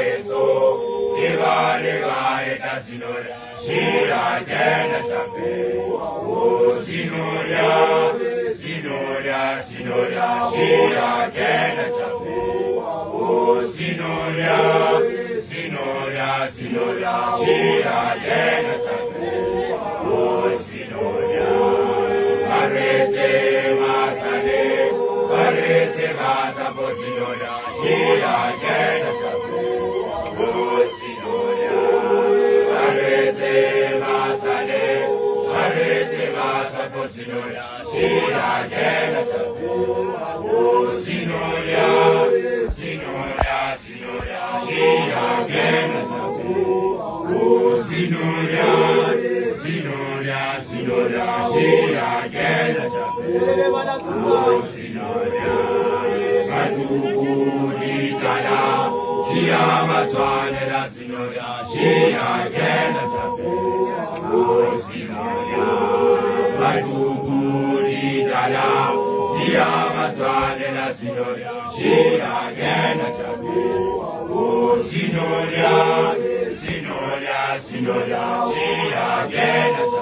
Yeso, Deva Eta Sinoria, Shira Gena Chape, Oh Sinoria, Sinoria, Sinoria, Shira Gena Chape, Oh Sinoria, Sinoria, Sinoria, Shira Gena Chape, Oh Sinoria, Arete Masane, Arete Masapo Sinoria, Shira Gena Chape, Oh Sinoria, Arete Masane, Arete Masapo Sinoria, Shira Gena Chape, Oh Sinoria, Sinoria, Sinoria, Shira Gena Chape, Oh Sinoria, Sinoria, Sinoria, Shira Gena Chape, Oh Sinoria, Matubu Ditala, Shira Twane la Sinoria, Shira Gena Chape, Oh Sinoria, Matubu Ditala, Shira Twane la Sinoria, Shira Gena Chape, Oh Sinoria, Sinoria, Sinoria, Shira Gena Chape.